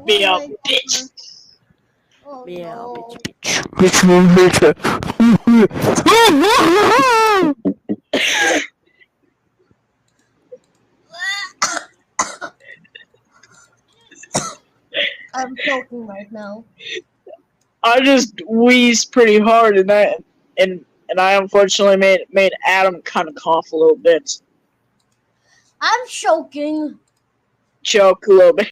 Be a my bitch. God. Oh Meow, no. bitch. I'm choking right now. I just wheezed pretty hard, and I unfortunately made Adam kind of cough a little bit, I'm choking. choke a little bit.